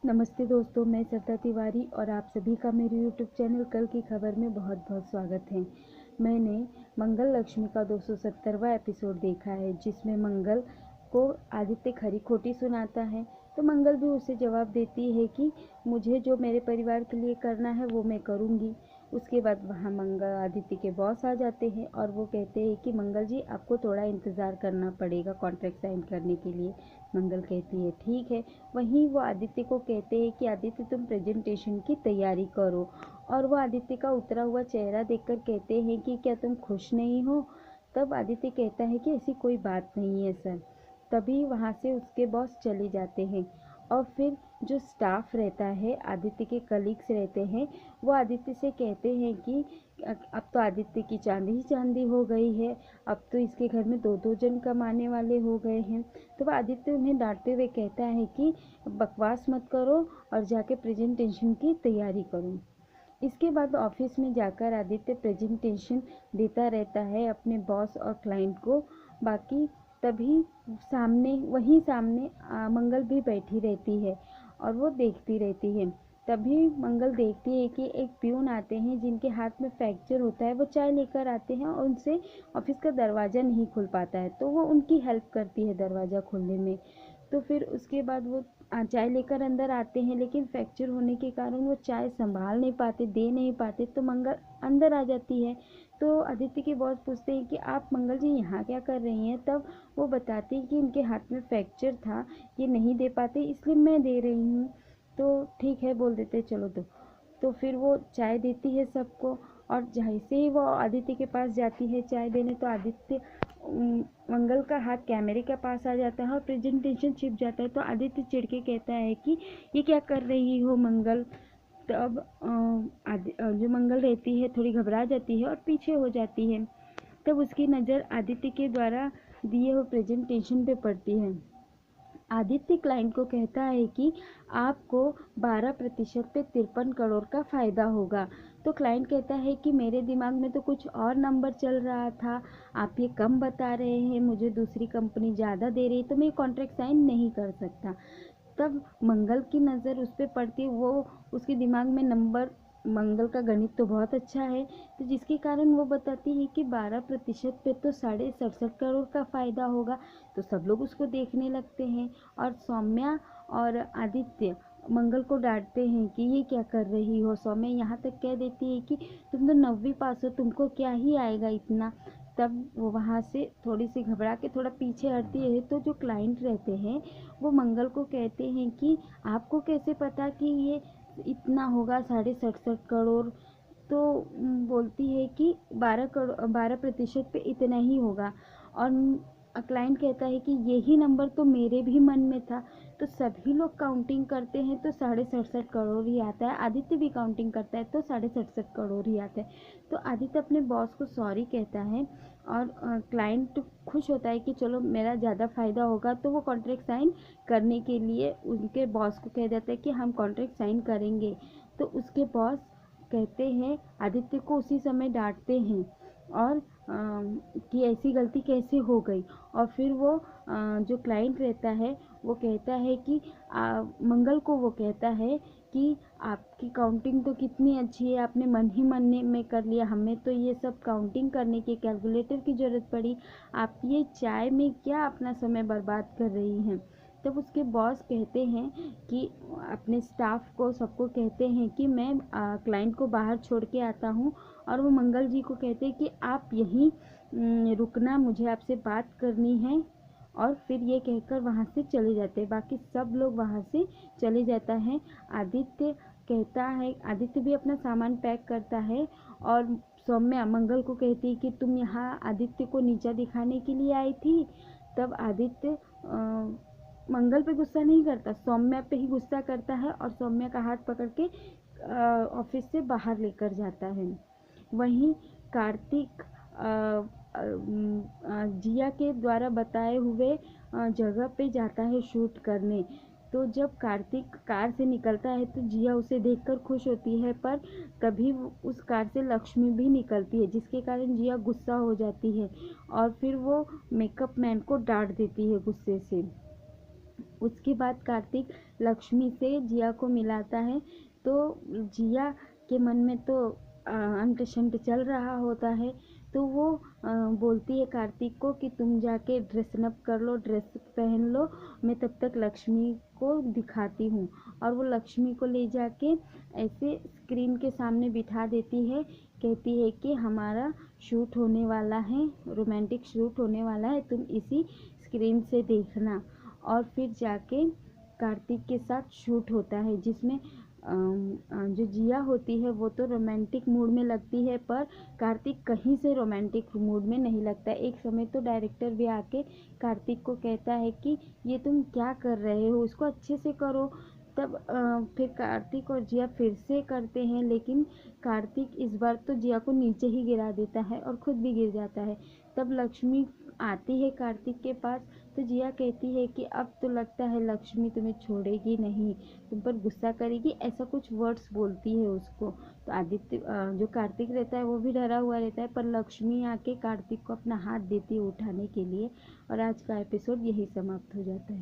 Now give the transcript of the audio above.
नमस्ते दोस्तों, मैं श्रद्धा तिवारी और आप सभी का मेरे यूट्यूब चैनल कल की खबर में बहुत बहुत स्वागत है। मैंने मंगल लक्ष्मी का 270वां एपिसोड देखा है, जिसमें मंगल को आदित्य खरी खोटी सुनाता है। तो मंगल भी उसे जवाब देती है कि मुझे जो मेरे परिवार के लिए करना है वो मैं करूँगी। उसके बाद वहाँ मंगल आदित्य के बॉस आ जाते हैं और वो कहते हैं कि मंगल जी, आपको थोड़ा इंतज़ार करना पड़ेगा कॉन्ट्रैक्ट साइन करने के लिए। मंगल कहती है ठीक है। वहीं वो आदित्य को कहते हैं कि आदित्य, तुम प्रेजेंटेशन की तैयारी करो। और वो आदित्य का उतरा हुआ चेहरा देखकर कहते हैं कि क्या तुम खुश नहीं हो। तब आदित्य कहता है कि ऐसी कोई बात नहीं है सर। तभी वहाँ से उसके बॉस चले जाते हैं और फिर जो स्टाफ रहता है, आदित्य के कलीग्स रहते हैं, वो आदित्य से कहते हैं कि अब तो आदित्य की चांदी ही चांदी हो गई है, अब तो इसके घर में दो दो जन कमाने वाले हो गए हैं। तो वह आदित्य उन्हें डांटते हुए कहता है कि बकवास मत करो और जाके प्रेजेंटेशन की तैयारी करो। इसके बाद ऑफिस में जाकर आदित्य प्रेजेंटेशन देता रहता है अपने बॉस और क्लाइंट को। बाकी तभी सामने मंगल भी बैठी रहती है और वो देखती रहती है। तभी मंगल देखती है कि एक प्यून आते हैं जिनके हाथ में फ्रैक्चर होता है। वो चाय लेकर आते हैं और उनसे ऑफिस का दरवाज़ा नहीं खुल पाता है, तो वो उनकी हेल्प करती है दरवाज़ा खोलने में। तो फिर उसके बाद वो चाय लेकर अंदर आते हैं, लेकिन फ्रैक्चर होने के कारण वो चाय संभाल नहीं पाते, दे नहीं पाते, तो मंगल अंदर आ जाती है। तो आदित्य के बॉस पूछते हैं कि आप मंगल जी यहाँ क्या कर रही हैं। तब वो बताती है कि इनके हाथ में फ्रैक्चर था, ये नहीं दे पाते इसलिए मैं दे रही हूँ। तो ठीक है बोल देते, चलो दो। तो फिर वो चाय देती है सबको और जैसे ही वो आदित्य के पास जाती है चाय देने, तो आदित्य मंगल का हाथ कैमरे के पास आ जाता है और प्रेजेंटेशन छिप जाता है। तो आदित्य चिढ़ के कहता है कि ये क्या कर रही हो मंगल। तब जो मंगल रहती है थोड़ी घबरा जाती है और पीछे हो जाती है। तब उसकी नज़र आदित्य के द्वारा दिए हुए प्रेजेंटेशन पे पड़ती है। आदित्य क्लाइंट को कहता है कि आपको 12% पे 53 करोड़ का फ़ायदा होगा। तो क्लाइंट कहता है कि मेरे दिमाग में तो कुछ और नंबर चल रहा था, आप ये कम बता रहे हैं, मुझे दूसरी कंपनी ज़्यादा दे रही है, तो मैं कॉन्ट्रैक्ट साइन नहीं कर सकता। तब मंगल की नज़र उस पर पड़ती है। वो उसके दिमाग में नंबर, मंगल का गणित तो बहुत अच्छा है, तो जिसके कारण वो बताती है कि 12% पे तो 67.5 करोड़ का फ़ायदा होगा। तो सब लोग उसको देखने लगते हैं और सौम्या और आदित्य मंगल को डांटते हैं कि ये क्या कर रही हो। सौम्या यहाँ तक कह देती है कि तुम तो 9वीं पास हो, तुमको क्या ही आएगा इतना। तब वो वहाँ से थोड़ी सी घबरा के थोड़ा पीछे हटती है। तो जो क्लाइंट रहते हैं वो मंगल को कहते हैं कि आपको कैसे पता कि ये इतना होगा 67.5 करोड़। तो बोलती है कि 12% पे इतना ही होगा। और क्लाइंट कहता है कि यही नंबर तो मेरे भी मन में था। तो सभी लोग काउंटिंग करते हैं तो 67.5 करोड़ ही आता है। आदित्य भी काउंटिंग करता है तो 67.5 करोड़ ही आता है। तो आदित्य अपने बॉस को सॉरी कहता है और क्लाइंट खुश होता है कि चलो मेरा ज़्यादा फ़ायदा होगा। तो वो कॉन्ट्रैक्ट साइन करने के लिए उनके बॉस को कह देता है कि हम कॉन्ट्रैक्ट साइन करेंगे। तो उसके बॉस कहते हैं, आदित्य को उसी समय डांटते हैं और कि ऐसी गलती कैसे हो गई। और फिर वो जो क्लाइंट रहता है वो कहता है कि मंगल को वो कहता है कि आपकी काउंटिंग तो कितनी अच्छी है, आपने मन ही मन में कर लिया, हमें तो ये सब काउंटिंग करने की कैलकुलेटर की ज़रूरत पड़ी, आप ये चाय में क्या अपना समय बर्बाद कर रही हैं। तब उसके बॉस कहते हैं कि अपने स्टाफ को सबको कहते हैं कि मैं क्लाइंट को बाहर छोड़ के आता हूँ। और वो मंगल जी को कहते हैं कि आप यहीं रुकना, मुझे आपसे बात करनी है। और फिर ये कहकर वहाँ से चले जाते हैं। बाकी सब लोग वहाँ से चले जाता है। आदित्य कहता है, आदित्य भी अपना सामान पैक करता है और सौम्या मंगल को कहती है कि तुम यहाँ आदित्य को नीचा दिखाने के लिए आई थी। तब आदित्य मंगल पे गुस्सा नहीं करता, सौम्या पे ही गुस्सा करता है और सौम्या का हाथ पकड़ के ऑफिस से बाहर लेकर जाता है। वहीं कार्तिक जिया के द्वारा बताए हुए जगह पे जाता है शूट करने। तो जब कार्तिक कार से निकलता है तो जिया उसे देखकर खुश होती है, पर तभी उस कार से लक्ष्मी भी निकलती है, जिसके कारण जिया गुस्सा हो जाती है और फिर वो मेकअप मैन को डांट देती है गुस्से से। उसके बाद कार्तिक लक्ष्मी से जिया को मिलाता है, तो जिया के मन में तो अंट शंट चल रहा होता है। तो वो बोलती है कार्तिक को कि तुम जाके ड्रेसन अप कर लो, ड्रेस पहन लो, मैं तब तक लक्ष्मी को दिखाती हूँ। और वो लक्ष्मी को ले जाके ऐसे स्क्रीन के सामने बिठा देती है, कहती है कि हमारा शूट होने वाला है, रोमांटिक शूट होने वाला है, तुम इसी स्क्रीन से देखना। और फिर जाके कार्तिक के साथ शूट होता है, जिसमें जो जिया होती है वो तो रोमांटिक मूड में लगती है, पर कार्तिक कहीं से रोमांटिक मूड में नहीं लगता है। एक समय तो डायरेक्टर भी आके कार्तिक को कहता है कि ये तुम क्या कर रहे हो, इसको अच्छे से करो। तब फिर कार्तिक और जिया फिर से करते हैं, लेकिन कार्तिक इस बार तो जिया को नीचे ही गिरा देता है और खुद भी गिर जाता है। तब लक्ष्मी आती है कार्तिक के पास, तो जिया कहती है कि अब तो लगता है लक्ष्मी तुम्हें छोड़ेगी नहीं, तुम पर गुस्सा करेगी, ऐसा कुछ वर्ड्स बोलती है उसको। तो आदित्य जो कार्तिक रहता है वो भी डरा हुआ रहता है, पर लक्ष्मी आके कार्तिक को अपना हाथ देती है उठाने के लिए। और आज का एपिसोड यही समाप्त हो जाता है।